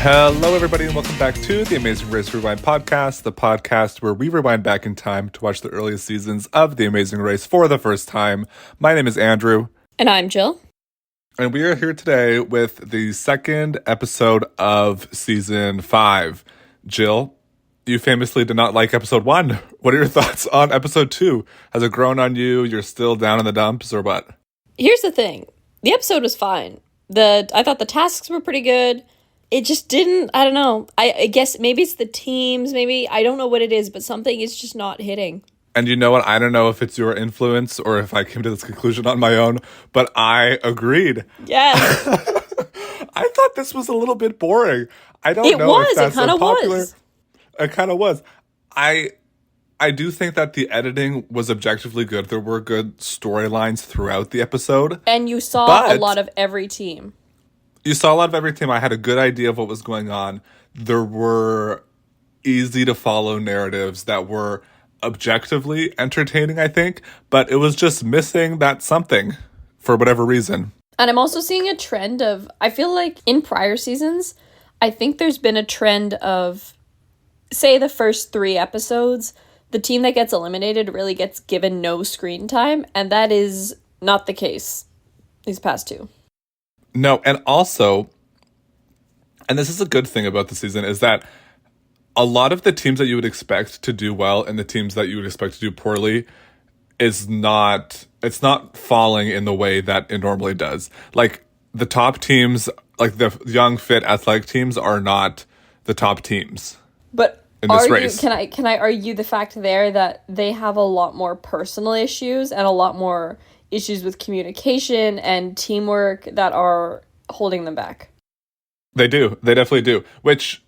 Hello, everybody, and welcome back to the Amazing Race Rewind podcast, the podcast where we rewind back in time to watch the earliest seasons of The Amazing Race for the first time. My name is Andrew. And I'm Jill. And we are here today with the second episode of season 5. Jill, you famously did not like episode 1. What are your thoughts on episode 2? Has it grown on you? You're still down in the dumps, or what? Here's the thing. The episode was fine. I thought the tasks were pretty good. It just didn't, I don't know. I guess maybe it's the teams, maybe. I don't know what it is, but something is just not hitting. And you know what? I don't know if it's your influence or if I came to this conclusion on my own, but I agreed. Yes. I thought this was a little bit boring. I don't know if that's unpopular. It kind of was. I do think that the editing was objectively good. There were good storylines throughout the episode. And you saw a lot of every team. You saw a lot of every team. I had a good idea of what was going on. There were easy to follow narratives that were objectively entertaining, I think, but it was just missing that something for whatever reason. And I'm also seeing a trend of, I feel like in prior seasons, I think there's been a trend of, say the first 3 episodes, the team that gets eliminated really gets given no screen time, and that is not the case these past 2. No, and also, and this is a good thing about the season, is that a lot of the teams that you would expect to do well and the teams that you would expect to do poorly it's not falling in the way that it normally does. Like, the top teams, like the young, fit, athletic teams are not the top teams. But in this race. Can I argue the fact there that they have a lot more personal issues and a lot more issues with communication and teamwork that are holding them back? They do. They definitely do. Which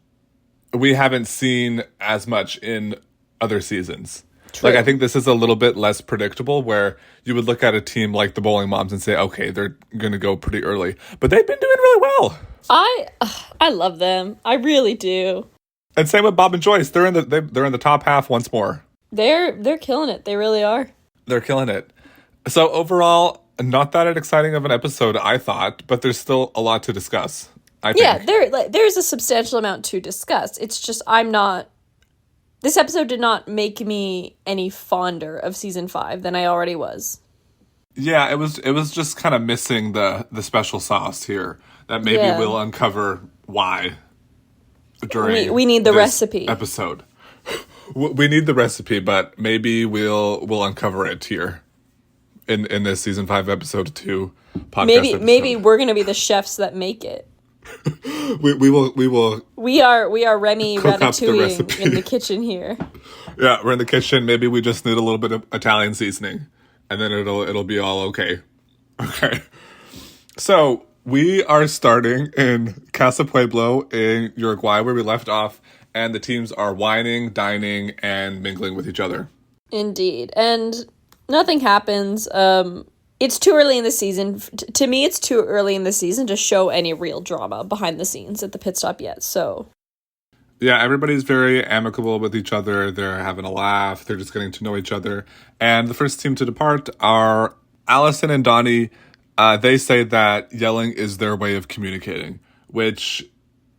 we haven't seen as much in other seasons. True. Like, I think this is a little bit less predictable, where you would look at a team like the Bowling Moms and say, okay, they're going to go pretty early. But they've been doing really well. I love them. I really do. And same with Bob and Joyce. They're in the top half once more. They're killing it. They really are. They're killing it. So overall, not that exciting of an episode, I thought, but there's still a lot to discuss, I think. Yeah, there's a substantial amount to discuss. It's just this episode did not make me any fonder of season 5 than I already was. Yeah, it was just kind of missing the special sauce here that maybe we'll uncover why during we need the recipe episode. We need the recipe, but maybe we'll uncover it here in this season 5 episode 2 podcast. Maybe we're gonna be the chefs that make it. we will. We are Remy Ratatouille in the kitchen here. Yeah, we're in the kitchen. Maybe we just need a little bit of Italian seasoning, and then it'll be all okay. Okay. So we are starting in Casa Pueblo in Uruguay, where we left off, and the teams are wining, dining, and mingling with each other. Indeed, and nothing happens. It's too early in the season. To me, it's too early in the season to show any real drama behind the scenes at the pit stop yet, so. Yeah, everybody's very amicable with each other. They're having a laugh. They're just getting to know each other. And the first team to depart are Allison and Donnie. They say that yelling is their way of communicating, which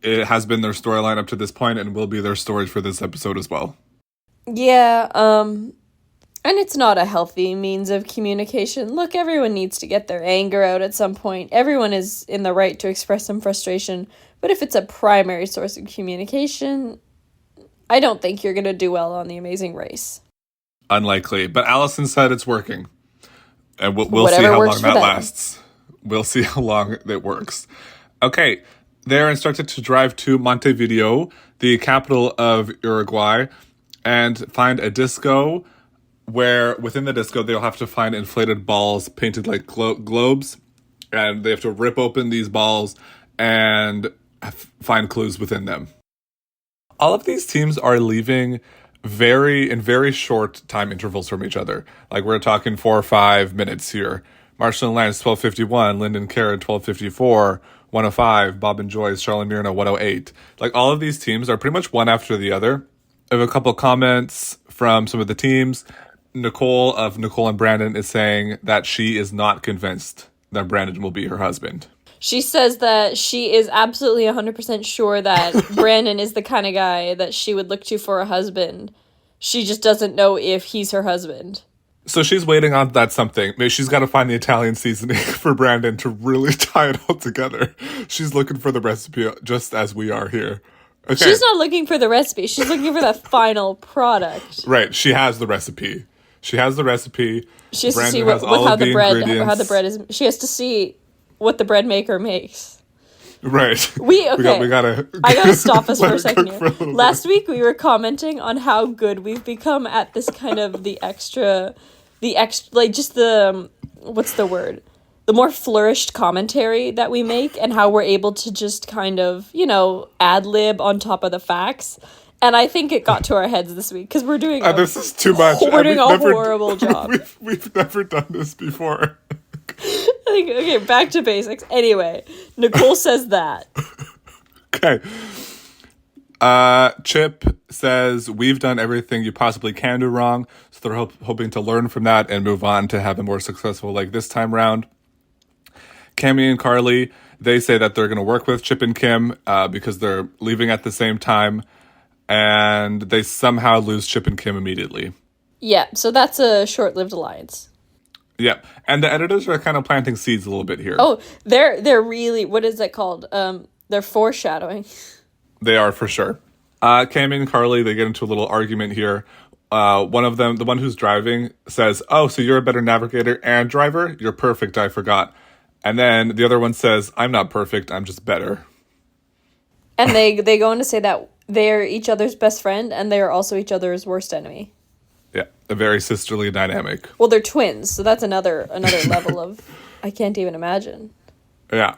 it has been their storyline up to this point and will be their story for this episode as well. Yeah, and it's not a healthy means of communication. Look, everyone needs to get their anger out at some point. Everyone is in the right to express some frustration. But if it's a primary source of communication, I don't think you're going to do well on The Amazing Race. Unlikely. But Allison said it's working. And we'll see how long that lasts. We'll see how long it works. Okay, they're instructed to drive to Montevideo, the capital of Uruguay, and find a disco where within the disco they'll have to find inflated balls painted like globes, and they have to rip open these balls and find clues within them. All of these teams are leaving in very short time intervals from each other. Like, we're talking 4 or 5 minutes here. Marshall and Lance, 12:51. Lyndon Karen, 12:54. 105. Bob and Joyce, Charlotte Mirna, 108. Like, all of these teams are pretty much one after the other. I have a couple comments from some of the teams. Nicole of Nicole and Brandon is saying that she is not convinced that Brandon will be her husband. She says that she is absolutely 100% sure that Brandon is the kind of guy that she would look to for a husband. She just doesn't know if he's her husband. So she's waiting on that something. Maybe she's got to find the Italian seasoning for Brandon to really tie it all together. She's looking for the recipe just as we are here. Okay. She's not looking for the recipe. She's looking for the final product. Right. She has the recipe. She has the recipe. She has Brandon to see has all how of the bread ingredients. how the bread is. She has to see what the bread maker makes. Right. We gotta. I gotta stop us for a second here. Last bit. week we were commenting on how good we've become at this kind of the extra, like just the what's the word? The more flourished commentary that we make, and how we're able to just kind of, ad lib on top of the facts. And I think it got to our heads this week because we're doing this is too much. We're doing a horrible job. We've never done this before. Okay, back to basics. Anyway, Nicole says that. Okay. Chip says, we've done everything you possibly can do wrong. So they're hoping to learn from that and move on to have a more successful like this time round. Cammy and Carly, they say that they're going to work with Chip and Kim because they're leaving at the same time. And they somehow lose Chip and Kim immediately. Yeah, so that's a short-lived alliance. Yeah, and the editors are kind of planting seeds a little bit here. Oh, they're really, what is it called? They're foreshadowing. They are, for sure. Cammy and Carly, they get into a little argument here. One of them, the one who's driving, says, "Oh, so you're a better navigator and driver? You're perfect, I forgot." And then the other one says, "I'm not perfect, I'm just better." And they go on to say that they're each other's best friend, and they are also each other's worst enemy. Yeah, a very sisterly dynamic. Well, they're twins, so that's another level of, I can't even imagine. Yeah.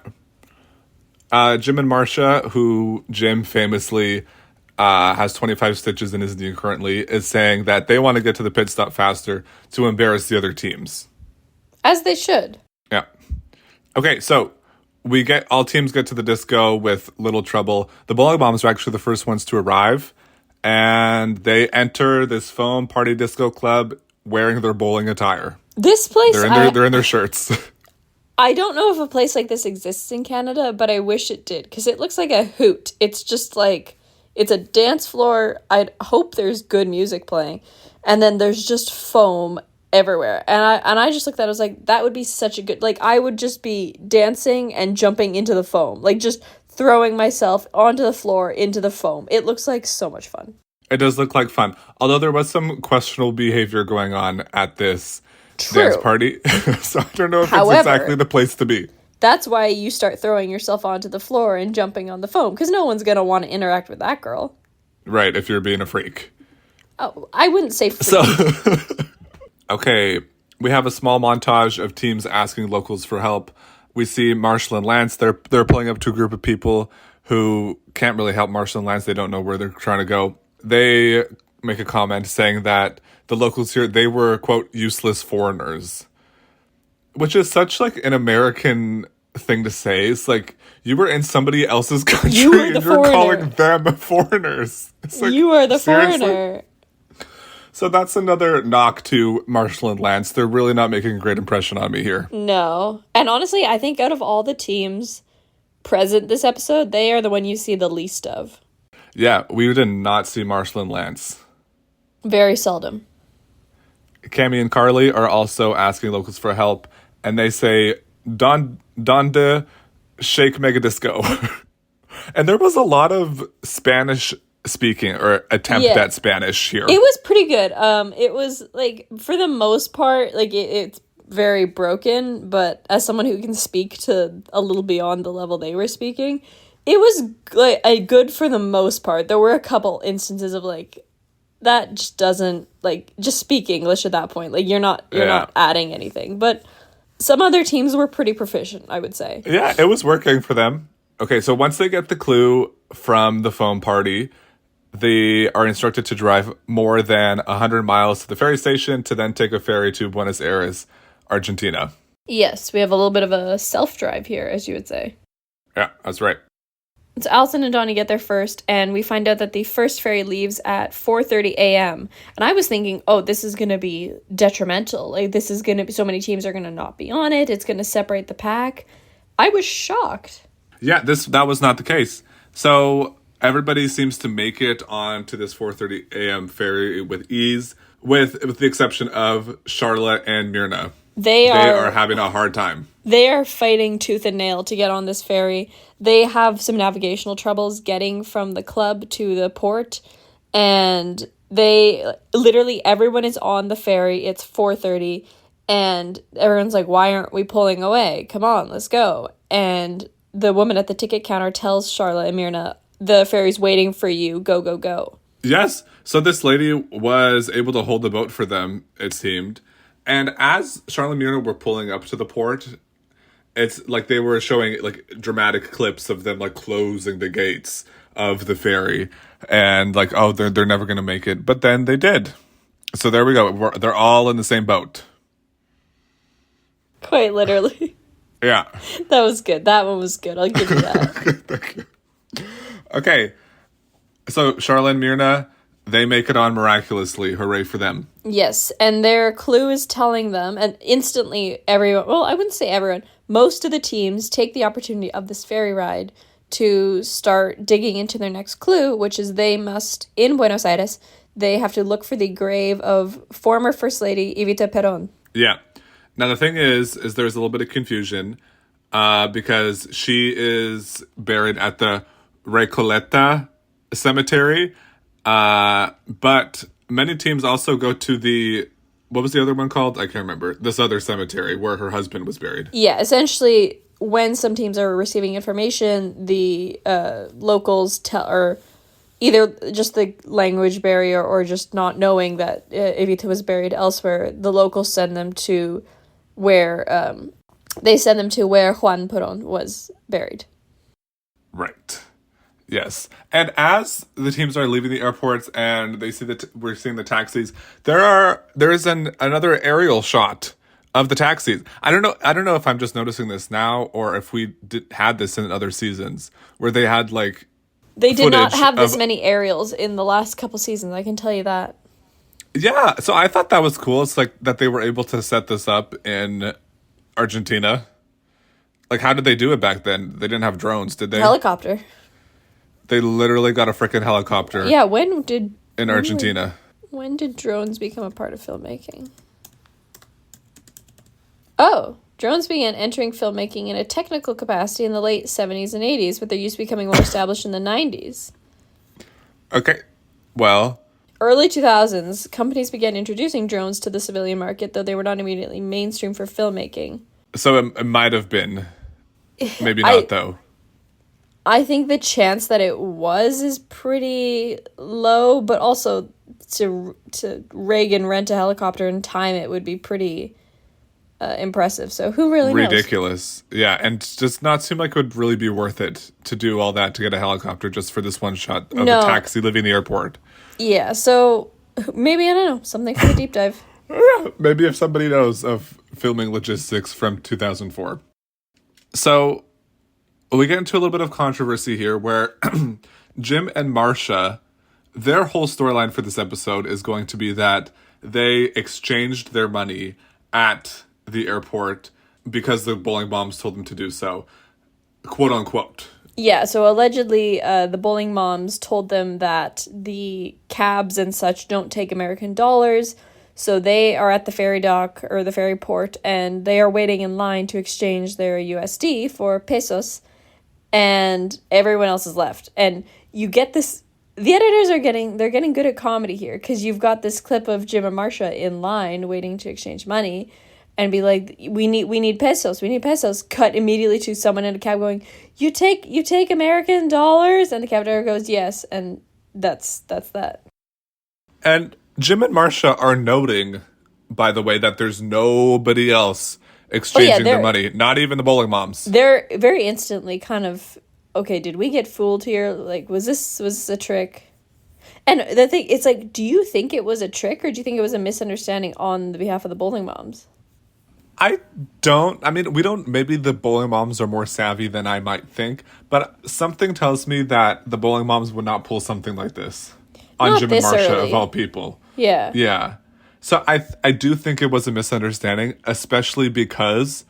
Jim and Marcia, who Jim famously has 25 stitches in his knee currently, is saying that they want to get to the pit stop faster to embarrass the other teams. As they should. Yeah. Okay, so all teams get to the disco with little trouble. The bowling bombs are actually the first ones to arrive, and they enter this foam party disco club wearing their bowling attire. This place, they're in their shirts. I don't know if a place like this exists in Canada, but I wish it did, because it looks like a hoot. It's just like, it's a dance floor. I'd hope there's good music playing, and then there's just foam everywhere. And I just looked at it, I was like, that would be such a good, like, I would just be dancing and jumping into the foam, like just throwing myself onto the floor into the foam. It looks like so much fun. It does look like fun, although there was some questionable behavior going on at this dance party. So I don't know if it's exactly the place to be. That's why you start throwing yourself onto the floor and jumping on the foam, because no one's going to want to interact with that girl. Right, if you're being a freak. Oh, I wouldn't say freak. So, okay, we have a small montage of teams asking locals for help. We see Marshall and Lance. They're pulling up to a group of people who can't really help Marshall and Lance. They don't know where they're trying to go. They make a comment saying that the locals here, they were, quote, useless foreigners. Which is such, like, an American thing to say. It's like, you were in somebody else's country and you're calling them foreigners. It's like, you are the seriously? foreigner. So that's another knock to Marshall and Lance. They're really not making a great impression on me here. No. And honestly, I think out of all the teams present this episode, they are the one you see the least of. Yeah, we did not see Marshall and Lance. Very seldom. Cammy and Carly are also asking locals for help, and they say, Donde shake mega disco. And there was a lot of Spanish speaking or attempt at Spanish here. It was pretty good. It was like, for the most part, like it's very broken, but as someone who can speak to a little beyond the level they were speaking, it was like a good for the most part. There were a couple instances of like, that just doesn't, like, just speak English at that point. Like, you're not adding anything. But some other teams were pretty proficient, I would say. Yeah, it was working for them. Okay, so once they get the clue from the foam party, they are instructed to drive more than 100 miles to the ferry station to then take a ferry to Buenos Aires, Argentina. Yes, we have a little bit of a self-drive here, as you would say. Yeah, that's right. So Allison and Donnie get there first, and we find out that the first ferry leaves at 4:30 a.m. And I was thinking, oh, this is going to be detrimental. Like, this is going to be, so many teams are going to not be on it. It's going to separate the pack. I was shocked. Yeah, that was not the case. So everybody seems to make it onto this 4:30 a.m. ferry with ease, with the exception of Charlotte and Myrna. They are having a hard time. They are fighting tooth and nail to get on this ferry. They have some navigational troubles getting from the club to the port, and literally everyone is on the ferry. It's 4:30, and everyone's like, why aren't we pulling away? Come on, let's go. And the woman at the ticket counter tells Charlotte and Myrna, the ferry's waiting for you. Go, go, go. Yes. So this lady was able to hold the boat for them, it seemed. And as Charlotte and Myrna were pulling up to the port, it's like they were showing like dramatic clips of them like closing the gates of the ferry. And like, oh, they're never going to make it. But then they did. So there we go. They're all in the same boat. Quite literally. Yeah. That was good. That one was good. I'll give you that. Thank you. Okay. So Charlotte and Myrna, they make it on miraculously. Hooray for them. Yes. And their clue is telling them, and instantly everyone, well, I wouldn't say everyone, most of the teams take the opportunity of this ferry ride to start digging into their next clue, which is they must, in Buenos Aires, they have to look for the grave of former First Lady Evita Perón. Yeah. Now, the thing is there's a little bit of confusion because she is buried at the Recoleta cemetery. But many teams also go to what was the other one called? I can't remember. This other cemetery where her husband was buried. Yeah, essentially, when some teams are receiving information, the locals or either just the language barrier or just not knowing that Evita was buried elsewhere, the locals send them to where Juan Perón was buried. Right. Yes. And as the teams are leaving the airports and they see we're seeing the taxis, there is another aerial shot of the taxis. I don't know if I'm just noticing this now or if we had this in other seasons where they had like they did not have this many aerials in the last couple seasons, I can tell you that. Yeah, so I thought that was cool. It's like that they were able to set this up in Argentina. Like, how did they do it back then? They didn't have drones, did they? Helicopter. They literally got a freaking helicopter. Yeah, in Argentina. When did drones become a part of filmmaking? Oh, drones began entering filmmaking in a technical capacity in the late 70s and 80s, with their use becoming more established in the 90s. Okay, well... Early 2000s, companies began introducing drones to the civilian market, though they were not immediately mainstream for filmmaking. So it might have been. Maybe not, though. I think the chance that it is pretty low, but also to rig and rent a helicopter and time it would be pretty impressive. So who really knows? Ridiculous. Yeah, and just not seem like it would really be worth it to do all that to get a helicopter just for this one shot of a taxi leaving the airport. Yeah, so maybe, I don't know, something for the deep dive. Yeah, maybe if somebody knows of filming logistics from 2004. So we get into a little bit of controversy here where Jim and Marcia, their whole storyline for this episode is going to be that they exchanged their money at the airport because the bowling moms told them to do so, quote unquote. Yeah, so allegedly the bowling moms told them that the cabs and such don't take American dollars, so they are at the ferry dock or the ferry port and they are waiting in line to exchange their USD for pesos, and everyone else is left. And you get this, the editors are getting good at comedy here, because you've got this clip of Jim and Marcia in line waiting to exchange money and be like, we need pesos, cut immediately to someone in a cab going, you take American dollars? And the cab driver goes, yes, and that's that. And Jim and Marcia are noting, by the way, that there's nobody else exchanging their money, not even the bowling moms. They're very instantly kind of, okay, did we get fooled here? Like, was this a trick? And the thing, it's like, do you think it was a trick, or do you think it was a misunderstanding on the behalf of the bowling moms? Maybe the bowling moms are more savvy than I might think, but something tells me that the bowling moms would not pull something like this on Not Jim and Marcia, early. of all people. Yeah. Yeah. So I do think it was a misunderstanding, especially because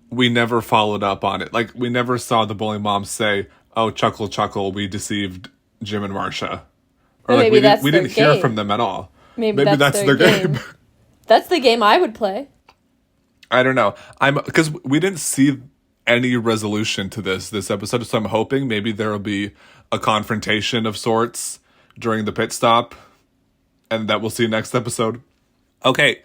we never followed up on it. Like, we never saw the bowling moms say, "Oh, chuckle, chuckle, we deceived Jim and Marcia," or Well, like maybe we didn't hear from them at all. Maybe That's their game. That's the game I would play. I don't know. Because we didn't see any resolution to this episode, so I'm hoping maybe there will be a confrontation of sorts during the pit stop, and that we'll see next episode. Okay,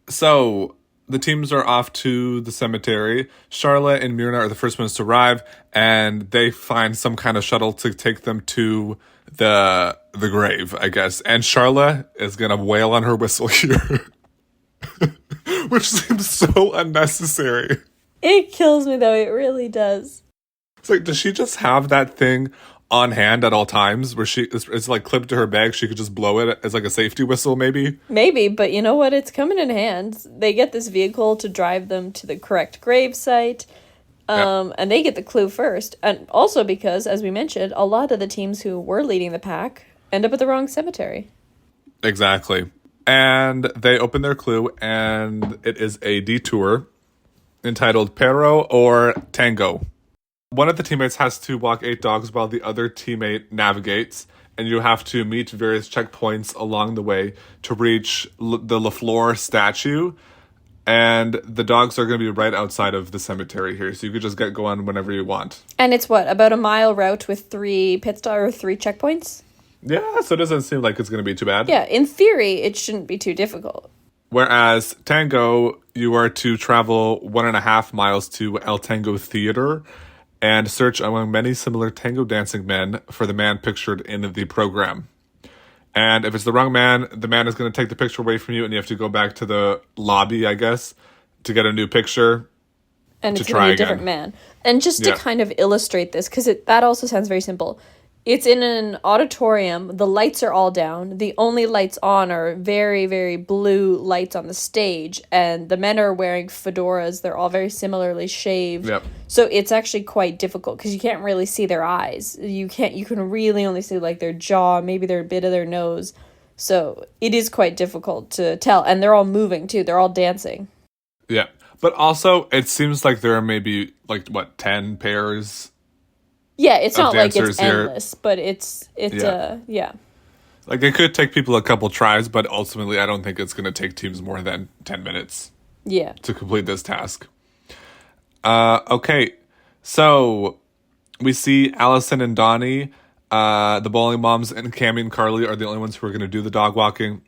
so the teams are off to the cemetery. Charlotte and Myrna are the first ones to arrive, and they find some kind of shuttle to take them to the grave, I guess. And Charlotte is gonna wail on her whistle here. Which seems so unnecessary. It kills me, though. It really does. It's like, does she just have that thing on hand at all times where it's like clipped to her bag? She could just blow it as like a safety whistle, maybe? Maybe, but you know what? It's coming in hands. They get this vehicle to drive them to the correct grave site. And they get the clue first. And also because, as we mentioned, a lot of the teams who were leading the pack end up at the wrong cemetery. Exactly. And they open their clue, and it is a detour entitled Pero or Tango. One of the teammates has to walk 8 dogs while the other teammate navigates, and you have to meet various checkpoints along the way to reach the LaFleur statue. And the dogs are going to be right outside of the cemetery here, so you could just get going whenever you want. And it's what, about a mile route with 3 pit stop or 3 checkpoints? Yeah, so it doesn't seem like it's going to be too bad. Yeah, in theory, it shouldn't be too difficult. Whereas Tango, you are to travel 1.5 miles to El Tango Theater and search among many similar tango dancing men for the man pictured in the program. And if it's the wrong man, the man is going to take the picture away from you, and you have to go back to the lobby, I guess, to get a new picture. And it's going to be a different man. And just to kind of illustrate this, because that also sounds very simple. It's in an auditorium. The lights are all down. The only lights on are very, very blue lights on the stage. And the men are wearing fedoras. They're all very similarly shaved. Yep. So it's actually quite difficult because you can't really see their eyes. You can really only see like their jaw, maybe their bit of their nose. So it is quite difficult to tell. And they're all moving too. They're all dancing. Yeah. But also, it seems like there are maybe, 10 pairs. Yeah, it's not like it's here. endless, but it's yeah. Like, it could take people a couple tries, but ultimately I don't think it's going to take teams more than 10 minutes. Yeah. To complete this task. Okay, so we see Allison and Donnie, the bowling moms, and Cammie and Carly are the only ones who are going to do the dog walking.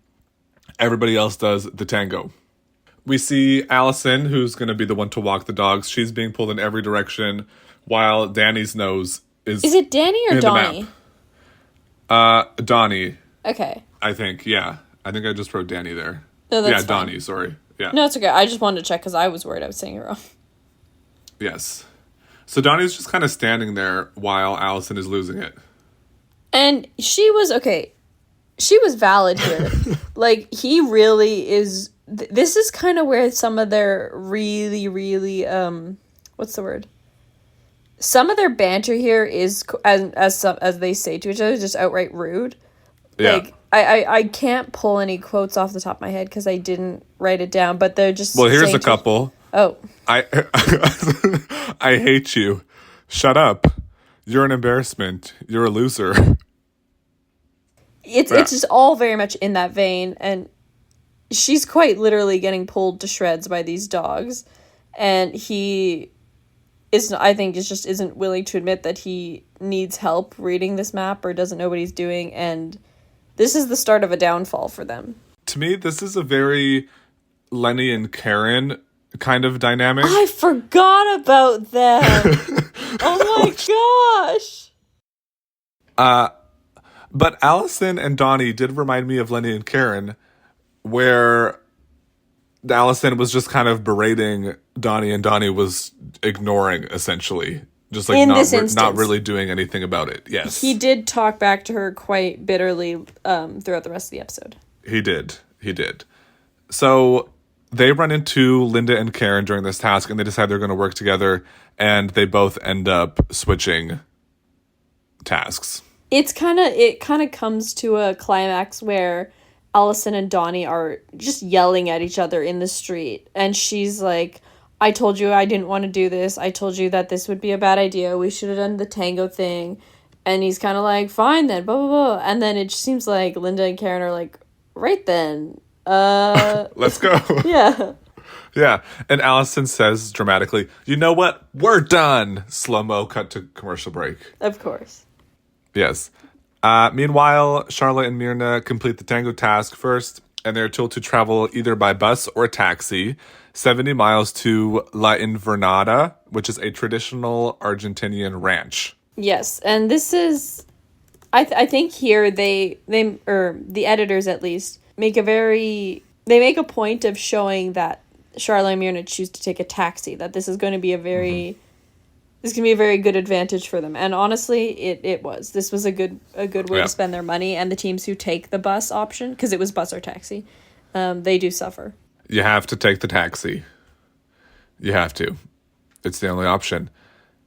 Everybody else does the tango. We see Allison, who's going to be the one to walk the dogs. She's being pulled in every direction, while Danny's nose is... Is it Danny or Donnie? Donnie. Okay. I think, yeah. I think I just wrote Danny there. No, that's fine. Donnie, sorry. Yeah. No, it's okay. I just wanted to check because I was worried I was saying it wrong. Yes. So Donnie's just kind of standing there while Allison is losing it. And she was, okay, she was valid here. Like, he really is... This is kind of where some of their really, really, what's the word? Some of their banter here is, as they say to each other, just outright rude. Yeah. Like, I can't pull any quotes off the top of my head because I didn't write it down, but they're just... Well, here's a couple. Oh. I hate you. Shut up. You're an embarrassment. You're a loser. It's just all very much in that vein, and she's quite literally getting pulled to shreds by these dogs, and he is, I think, isn't willing to admit that he needs help reading this map or doesn't know what he's doing, and this is the start of a downfall for them. To me, this is a very Lenny and Karen kind of dynamic. I forgot about them. Oh my gosh. But Allison and Donnie did remind me of Lenny and Karen, where Allison was just kind of berating Donnie, and Donnie was ignoring, essentially. Just like not really doing anything about it. Yes. He did talk back to her quite bitterly throughout the rest of the episode. He did. So they run into Linda and Karen during this task, and they decide they're going to work together, and they both end up switching tasks. It kind of comes to a climax where Allison and Donnie are just yelling at each other in the street, and she's like, I told you I didn't want to do this. I told you that this would be a bad idea. We should have done the tango thing. And he's kind of like, fine then, blah, blah, blah. And then it just seems like Linda and Karen are like, right then. Let's go. Yeah. Yeah. And Allison says dramatically, you know what? We're done. Slow-mo cut to commercial break. Of course. Yes. Meanwhile, Charlotte and Myrna complete the tango task first, and they're told to travel either by bus or taxi 70 miles to La Invernada, which is a traditional Argentinian ranch. Yes, and this is, I think here they or the editors at least make a point of showing that Charlotte and Myrna choose to take a taxi. That this is going to be a very good advantage for them. And honestly, it was. This was a good way to spend their money. And the teams who take the bus option, because it was bus or taxi, they do suffer. You have to take the taxi. You have to. It's the only option.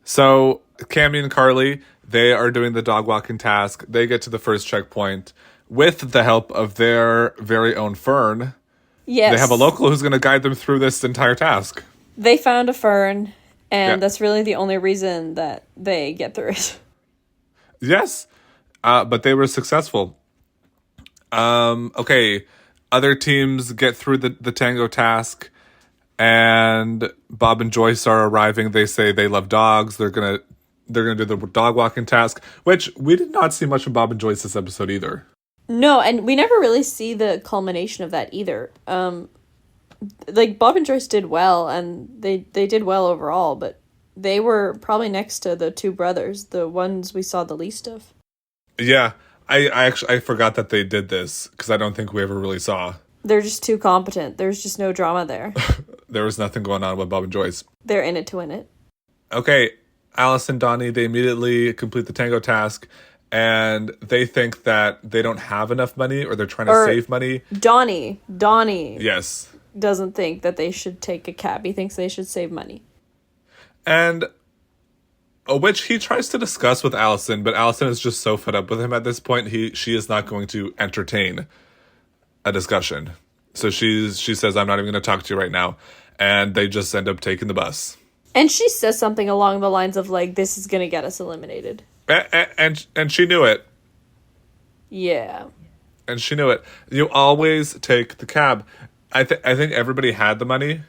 So Cammy and Carly, they are doing the dog walking task. They get to the first checkpoint with the help of their very own Fern. Yes. They have a local who's going to guide them through this entire task. They found a Fern, and that's really the only reason that they get through it. Yes, but they were successful. Okay, other teams get through the tango task, and Bob and Joyce are arriving. They say they love dogs. They're gonna do the dog walking task, which we did not see much from Bob and Joyce this episode either. No, and we never really see the culmination of that either. Like Bob and Joyce did well, and they did well overall, but they were probably next to the two brothers, the ones we saw the least of. Yeah, I forgot that they did this because I don't think we ever really saw. They're just too competent. There's just no drama there. There was nothing going on with Bob and Joyce. They're in it to win it. Okay, Alice and Donnie, they immediately complete the tango task, and they think that they don't have enough money, or they're trying to save money. Donnie. Yes. Doesn't think that they should take a cab. He thinks they should save money. And which he tries to discuss with Allison, but Allison is just so fed up with him at this point. She is not going to entertain a discussion. So she says, I'm not even going to talk to you right now. And they just end up taking the bus. And she says something along the lines of like, this is going to get us eliminated. And she knew it. Yeah. And she knew it. You always take the cab. I think everybody had the money.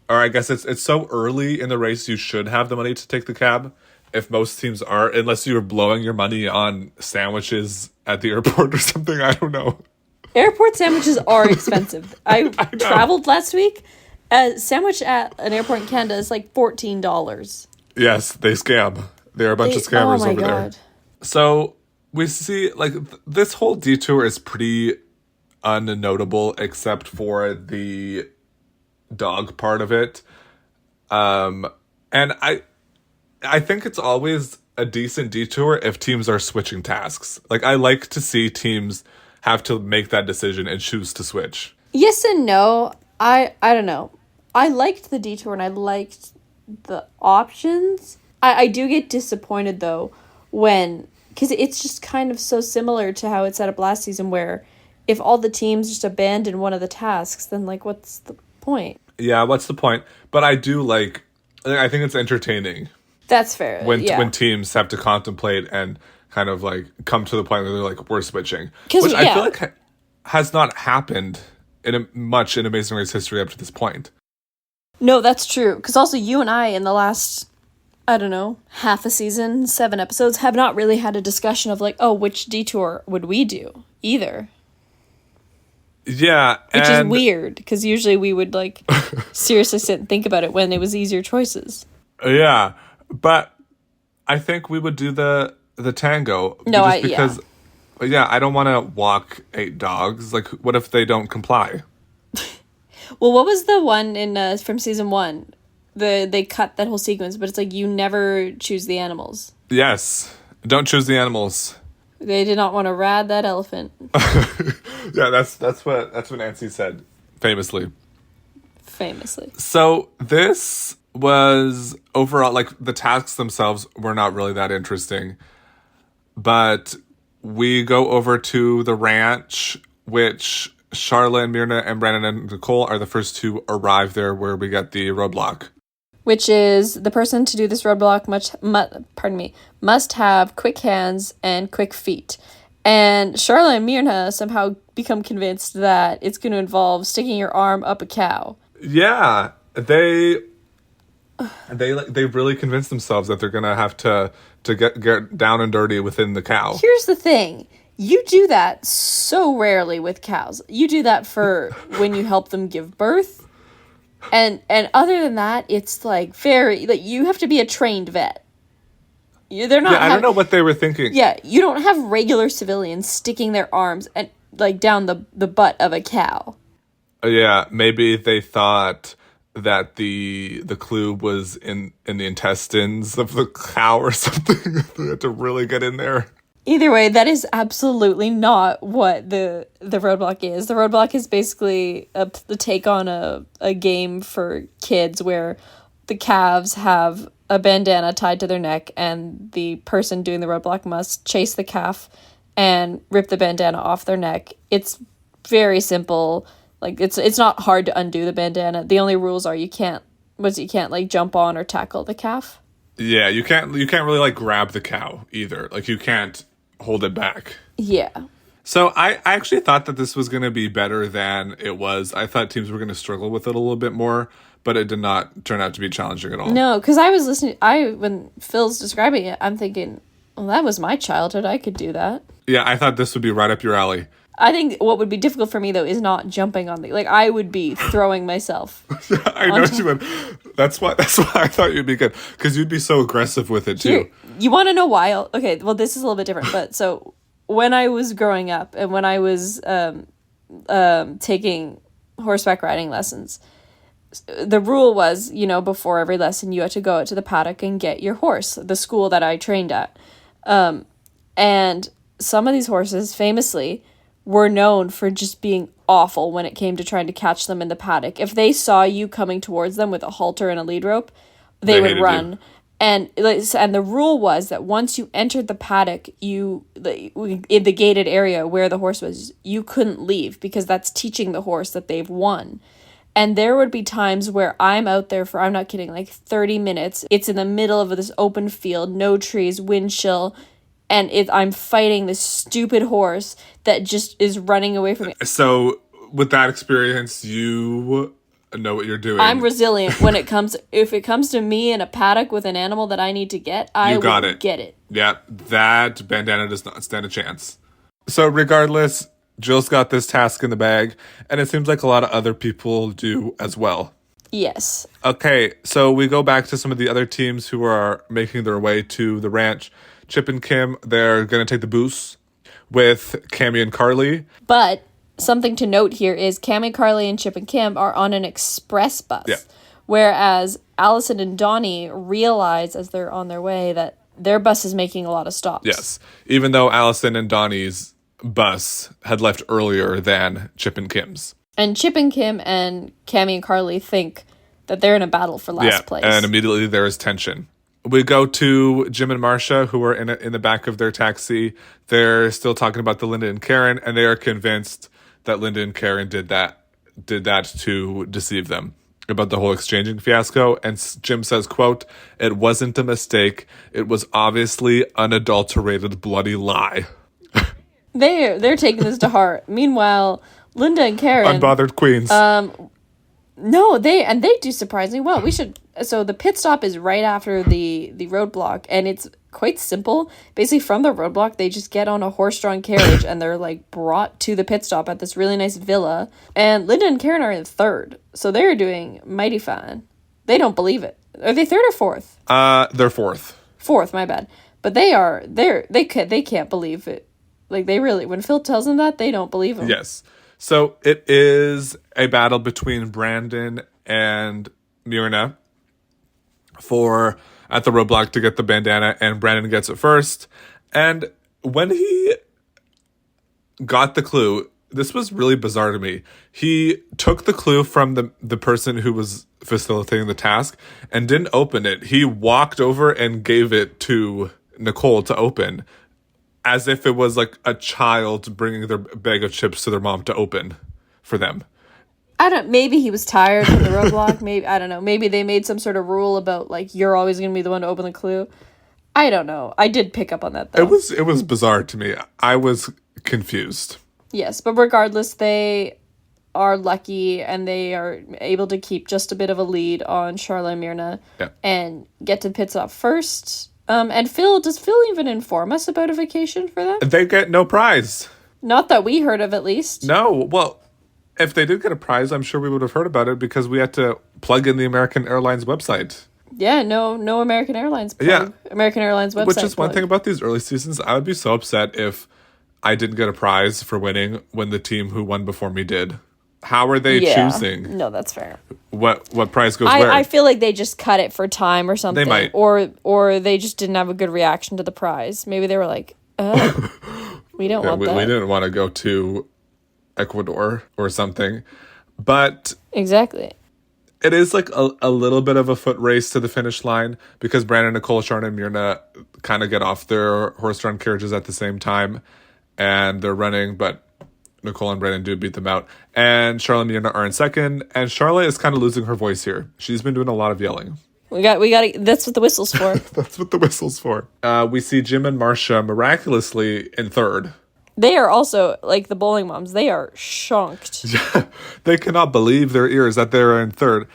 Or I guess it's so early in the race you should have the money to take the cab. If most teams are, unless you're blowing your money on sandwiches at the airport or something, I don't know. Airport sandwiches are expensive. I traveled last week. A sandwich at an airport in Canada is like $14. Yes, they scam. They're a bunch of scammers over there. So we see like this whole detour is pretty unnotable except for the dog part of it. And I think it's always a decent detour if teams are switching tasks. Like I like to see teams have to make that decision and choose to switch. Yes and no. I don't know. I liked the detour and I liked the options. I do get disappointed though because it's just kind of so similar to how it's set up last season where if all the teams just abandon one of the tasks, then like what's the point? Yeah, what's the point? But I think it's entertaining. That's fair. When teams have to contemplate and kind of like come to the point where they're like, we're switching. Which I feel like has not happened much in Amazing Race history up to this point. No, that's true. Because also you and I in the last, I don't know, half a season, 7 episodes, have not really had a discussion of like, oh, which detour would we do either? Yeah. Which is weird, because usually we would like seriously sit and think about it when it was easier choices. Yeah. But I think we would do the tango. No, I don't want to walk 8 dogs. Like, what if they don't comply? Well, what was the one in from season 1? They cut that whole sequence, but it's like you never choose the animals. Yes, don't choose the animals. They did not want to ride that elephant. Yeah, that's what Nancy said, famously. So this was overall like the tasks themselves were not really that interesting, but we go over to the ranch, which Charlotte and Myrna and Brandon and Nicole are the first to arrive there where we get the roadblock. Which is the person to do this roadblock must have quick hands and quick feet. And Charlotte and Myrna somehow become convinced that it's going to involve sticking your arm up a cow. Yeah, they really convinced themselves that they're going to have to get down and dirty within the cow. Here's the thing. You do that so rarely with cows. You do that for when you help them give birth. And other than that, it's like you have to be a trained vet. They're not. Yeah, I don't know what they were thinking. Yeah, you don't have regular civilians sticking their arms and like down the butt of a cow. Yeah, maybe they thought that the clue was in the intestines of the cow or something. They had to really get in there. Either way, that is absolutely not what the roadblock is. The roadblock is basically the take on a game for kids where the calves have a bandana tied to their neck, and the person doing the roadblock must chase the calf and rip the bandana off their neck. It's very simple. Like it's not hard to undo the bandana. The only rules are you can't like jump on or tackle the calf. Yeah, you can't really like grab the cow either. Like you can't hold it back. Yeah. So I actually thought that this was going to be better than it was. I thought teams were going to struggle with it a little bit more, but it did not turn out to be challenging at all. No, because I was listening. When Phil's describing it, I'm thinking, well, that was my childhood. I could do that. Yeah, I thought this would be right up your alley. I think what would be difficult for me, though, is not jumping on I would be throwing myself. Yeah, I know you would. That's why I thought you'd be good, because you'd be so aggressive with it, too. Here, you want to know why? Okay, well, this is a little bit different. But so when I was growing up and when I was taking horseback riding lessons, the rule was, before every lesson, you had to go out to the paddock and get your horse, the school that I trained at. And some of these horses, famously, were known for just being awful when it came to trying to catch them in the paddock. If they saw you coming towards them with a halter and a lead rope, they would run. You. And the rule was that once you entered the paddock, in the gated area where the horse was, you couldn't leave, because that's teaching the horse that they've won. And there would be times where I'm out there for, I'm not kidding, like 30 minutes. It's in the middle of this open field, no trees, wind chill, and I'm fighting this stupid horse that just is running away from me. So with that experience, you know what you're doing. I'm resilient when if it comes to me in a paddock with an animal that I need to get, I will get it. Yeah, that bandana does not stand a chance. So regardless, Jill's got this task in the bag, and it seems like a lot of other people do as well. Yes. Okay, so we go back to some of the other teams who are making their way to the ranch. Chip and Kim, they're going to take the boost with Cammy and Carly. But something to note here is Cammy, Carly, and Chip and Kim are on an express bus. Yeah. Whereas Allison and Donnie realize as they're on their way that their bus is making a lot of stops. Yes. Even though Allison and Donnie's bus had left earlier than Chip and Kim's. And Chip and Kim and Cammy and Carly think that they're in a battle for last place. And immediately there is tension. We go to Jim and Marcia, who are in the back of their taxi. They're still talking about the Linda and Karen, and they are convinced that Linda and Karen did that to deceive them about the whole exchanging fiasco. And Jim says, quote, "It wasn't a mistake. It was obviously unadulterated bloody lie." They're taking this to heart. Meanwhile, Linda and Karen, unbothered queens. No, they do surprisingly well. So the pit stop is right after the roadblock, and it's quite simple. Basically, from the roadblock, they just get on a horse-drawn carriage, and they're brought to the pit stop at this really nice villa. And Linda and Karen are in third, so they're doing mighty fine. They don't believe it. Are they third or fourth? They're fourth. Fourth, my bad. But they can't believe it. They really, when Phil tells them that, they don't believe him. Yes. So it is a battle between Brandon and Myrna at the roadblock to get the bandana, and Brandon gets it first. And when he got the clue, this was really bizarre to me. He took the clue from the person who was facilitating the task and didn't open it. He walked over and gave it to Nicole to open, as if it was a child bringing their bag of chips to their mom to open. for them. Maybe he was tired from the roadblock. Maybe, I don't know. Maybe they made some sort of rule about, like, you're always going to be the one to open the clue. I don't know. I did pick up on that, though. It was bizarre to me. I was confused. Yes, but regardless, they are lucky and they are able to keep just a bit of a lead on Charlotte and Mirna and get to pit stop first. And does Phil even inform us about a vacation for them? They get no prize. Not that we heard of, at least. No, well, if they did get a prize, I'm sure we would have heard about it because we had to plug in the American Airlines website. Yeah, no American Airlines plug. Yeah. American Airlines website Which is plug. one thing about these early seasons. I would be so upset if I didn't get a prize for winning when the team who won before me did. How are they choosing? No, that's fair. What prize goes where? I feel like they just cut it for time or something. They might. Or they just didn't have a good reaction to the prize. Maybe they were like, we don't want that. We didn't want to go to Ecuador or something. But exactly. It is like a little bit of a foot race to the finish line because Brandon, Nicole, Sharon, and Mirna kind of get off their horse-drawn carriages at the same time. And they're running, but Nicole and Brandon do beat them out. And Charlotte and Mirna are in second. And Charlotte is kind of losing her voice here. She's been doing a lot of yelling. We got. That's what the whistle's for. That's what the whistle's for. We see Jim and Marcia miraculously in third. They are also, like the bowling moms, they are shocked. Yeah, they cannot believe their ears that they're in third.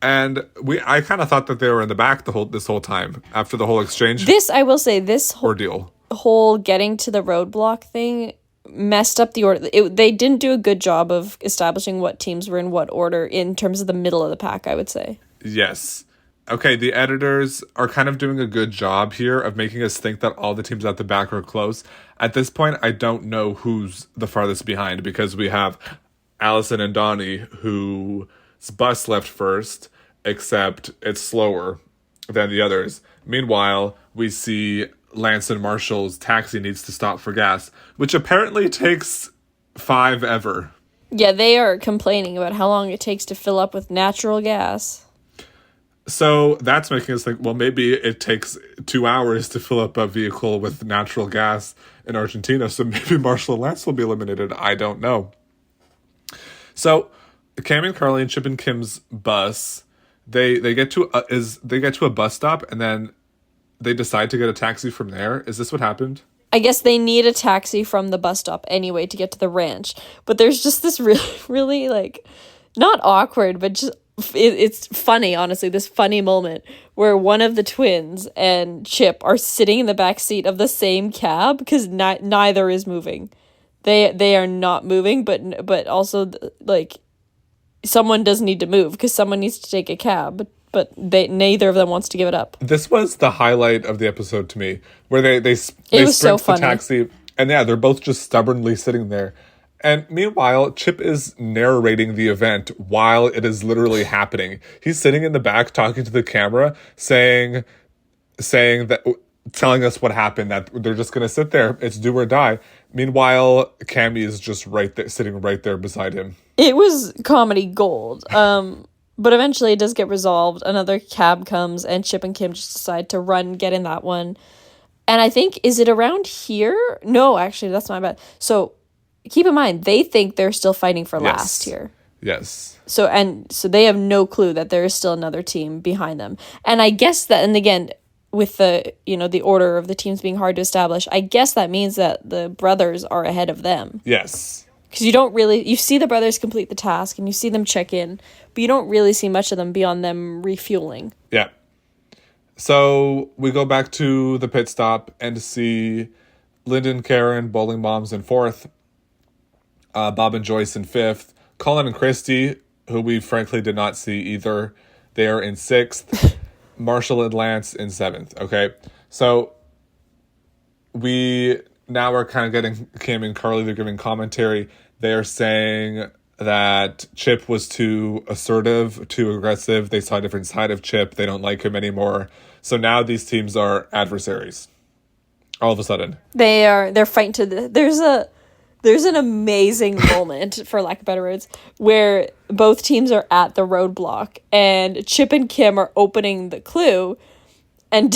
And I kind of thought that they were in the back this whole time after the whole exchange. I will say, this ordeal. Whole getting to the roadblock thing messed up the order. They didn't do a good job of establishing what teams were in what order in terms of the middle of the pack, I would say. Yes. Okay, the editors are kind of doing a good job here of making us think that all the teams at the back are close. At this point, I don't know who's the farthest behind because we have Allison and Donnie, whose bus left first, except it's slower than the others. Meanwhile, we see Lance and Marshall's taxi needs to stop for gas, which apparently takes 5 ever. Yeah, they are complaining about how long it takes to fill up with natural gas. So that's making us think, well, maybe it takes 2 hours to fill up a vehicle with natural gas in Argentina. So maybe Marshall and Lance will be eliminated. I don't know. So Cam and Carly and Chip and Kim's bus, they get to a bus stop and then they decide to get a taxi from there. Is this what happened? I guess they need a taxi from the bus stop anyway to get to the ranch. But there's just this really, really like, not awkward, but just it's funny, honestly, this funny moment where one of the twins and Chip are sitting in the back seat of the same cab because neither is moving. They are not moving, but also like someone does need to move because someone needs to take a cab, but neither of them wants to give it up. This was the highlight of the episode to me, where they sprint so the taxi, and yeah, they're both just stubbornly sitting there. And meanwhile, Chip is narrating the event while it is literally happening. He's sitting in the back talking to the camera, saying that, telling us what happened, that they're just going to sit there. It's do or die. Meanwhile, Cammy is just right there, sitting right there beside him. It was comedy gold. But eventually it does get resolved. Another cab comes and Chip and Kim just decide to get in that one. And I think, is it around here? No, actually, that's my bad. So keep in mind, they think they're still fighting for last here. Yes. So they have no clue that there is still another team behind them. And I guess that, and again, with the order of the teams being hard to establish, I guess that means that the brothers are ahead of them. Yes. Because you see the brothers complete the task and you see them check in, but you don't really see much of them beyond them refueling. Yeah. So we go back to the pit stop and see Lyndon, Karen, Bowling Moms in 4th. Bob and Joyce in 5th. Colin and Christy, who we frankly did not see either, they are in 6th. Marshall and Lance in 7th. Okay, so we now are kind of getting Kim and Carly. They're giving commentary. They are saying that Chip was too assertive, too aggressive. They saw a different side of Chip. They don't like him anymore. So now these teams are adversaries. All of a sudden, they're fighting to the. There's an amazing moment, for lack of better words, where both teams are at the roadblock and Chip and Kim are opening the clue and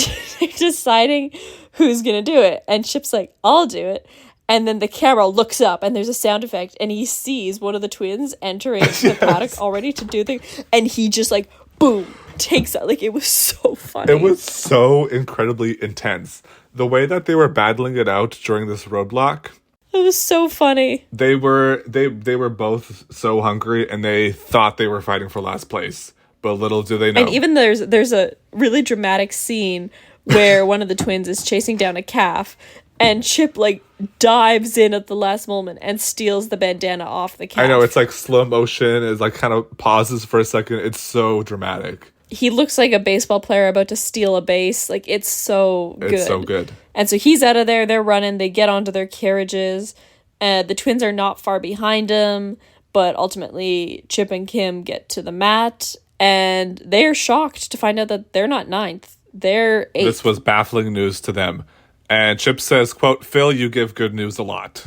deciding who's going to do it. And Chip's like, I'll do it. And then the camera looks up and there's a sound effect and he sees one of the twins entering the paddock already to do the, and he just like, boom, takes out. Like, it was so funny. It was so incredibly intense. The way that they were battling it out during this roadblock. It was so funny. They were both so hungry and they thought they were fighting for last place. But little do they know. And even there's a really dramatic scene where one of the twins is chasing down a calf and Chip like dives in at the last moment and steals the bandana off the calf. I know, it's like slow motion. It's like kind of pauses for a second. It's so dramatic. He looks like a baseball player about to steal a base. Like, it's so good. It's so good. And so he's out of there. They're running. They get onto their carriages. The twins are not far behind him. But ultimately, Chip and Kim get to the mat. And they're shocked to find out that they're not ninth. They're eighth. This was baffling news to them. And Chip says, quote, "Phil, you give good news a lot."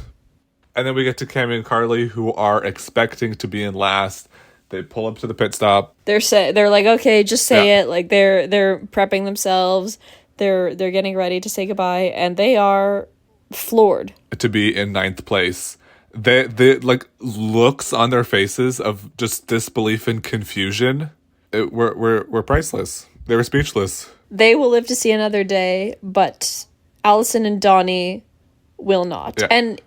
And then we get to Cammy and Carly, who are expecting to be in last. They pull up to the pit stop. They're like, okay, just say it. Like, they're prepping themselves. They're getting ready to say goodbye, and they are floored to be in ninth place. They like looks on their faces of just disbelief and confusion. Were priceless. They were speechless. They will live to see another day, but Allison and Donnie will not. Yeah. And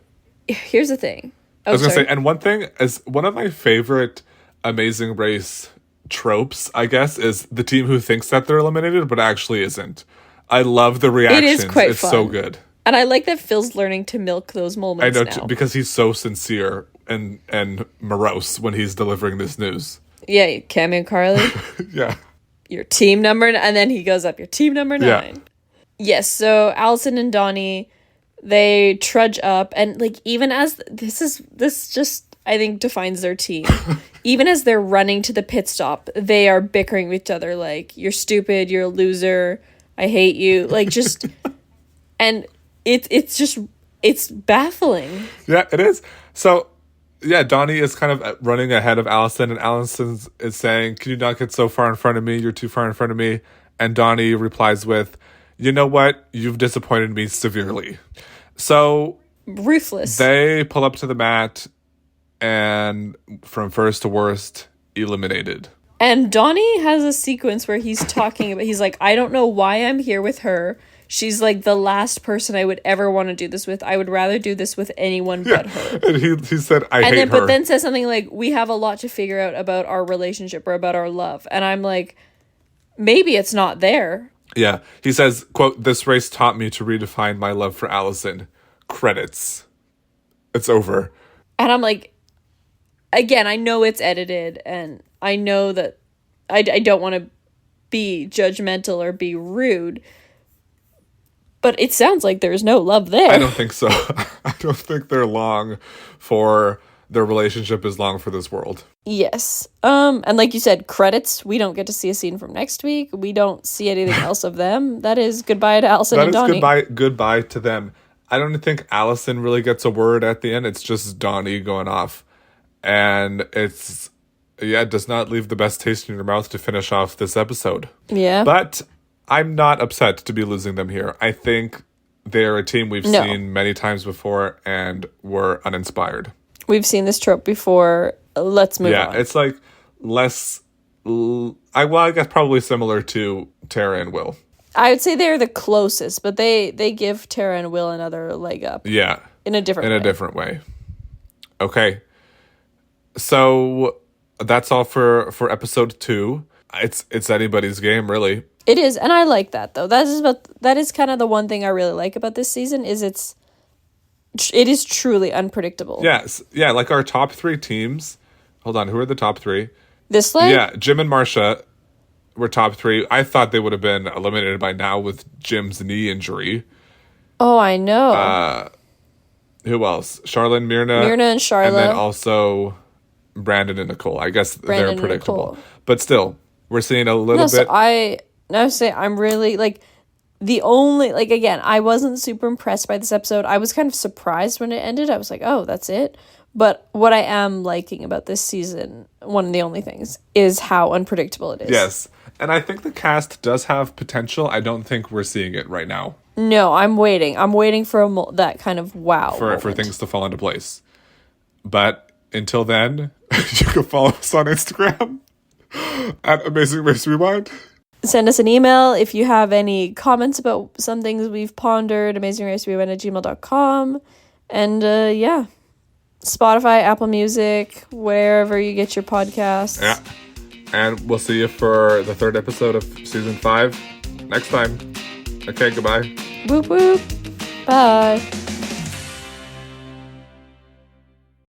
here's the thing. I was going to say, and one thing is one of my favorite Amazing Race tropes, I guess, is the team who thinks that they're eliminated, but actually isn't. I love the reactions. It is quite it's fun. So good. And I like that Phil's learning to milk those moments. I know, because he's so sincere and morose when he's delivering this news. Yeah, Cammy and Carly. Yeah. Your team number, and then he goes up, your team number 9. Yeah. Yes, so Allison and Donnie, they trudge up, and like, even as this just I think defines their team. Even as they're running to the pit stop, they are bickering with each other like, "You're stupid, you're a loser, I hate you." Like, just and it's baffling. Yeah, it is. So yeah, Donnie is kind of running ahead of Allison, and Allison is saying, "Can you not get so far in front of me? You're too far in front of me." And Donnie replies with, "You know what? You've disappointed me severely." So ruthless. They pull up to the mat, and from first to worst, eliminated. And Donnie has a sequence where he's talking about, he's like, "I don't know why I'm here with her. She's like the last person I would ever want to do this with. I would rather do this with anyone but her." And he said, "I hate her." But then says something like, "We have a lot to figure out about our relationship or about our love." And I'm like, maybe it's not there. Yeah. He says, quote, "This race taught me to redefine my love for Allison. Credits. It's over." And I'm like, again, I know it's edited, and I know that I don't want to be judgmental or be rude, but it sounds like there's no love there. I don't think so. I don't think they're long for their relationship is long for this world. Yes. And like you said, credits. We don't get to see a scene from next week. We don't see anything else of them. That is goodbye to Allison and Donnie. That is goodbye to them. I don't think Allison really gets a word at the end. It's just Donnie going off. And it does not leave the best taste in your mouth to finish off this episode. Yeah. But I'm not upset to be losing them here. I think they're a team we've seen many times before, and we're uninspired. We've seen this trope before. Let's move on. Yeah, it's like less... I guess probably similar to Tara and Will. I would say they're the closest, but they give Tara and Will another leg up. Yeah. In a different way. Okay. So that's all for episode 2. It's anybody's game, really. It is, and I like that though. That is kind of the one thing I really like about this season is it is truly unpredictable. Yes. Yeah, like our top 3 teams. Hold on, who are the top 3? This leg? Yeah, Jim and Marcia were top 3. I thought they would have been eliminated by now with Jim's knee injury. Oh, I know. Who else? Charlotte, Myrna and Charlotte. And then also Brandon and Nicole. I guess they're predictable. But still, we're seeing a little bit. I'm really like the only, like, again, I wasn't super impressed by this episode. I was kind of surprised when it ended. I was like, oh, that's it. But what I am liking about this season, one of the only things, is how unpredictable it is. Yes. And I think the cast does have potential. I don't think we're seeing it right now. No, I'm waiting. I'm waiting for that kind of wow for things to fall into place. But until then, you can follow us on Instagram at Amazing Race Rewind. Send us an email if you have any comments about some things we've pondered, amazingracerewind@gmail.com. And yeah, Spotify, Apple Music, wherever you get your podcasts. Yeah. And we'll see you for the 3rd episode of season 5 next time. Okay, goodbye. Whoop whoop. Bye.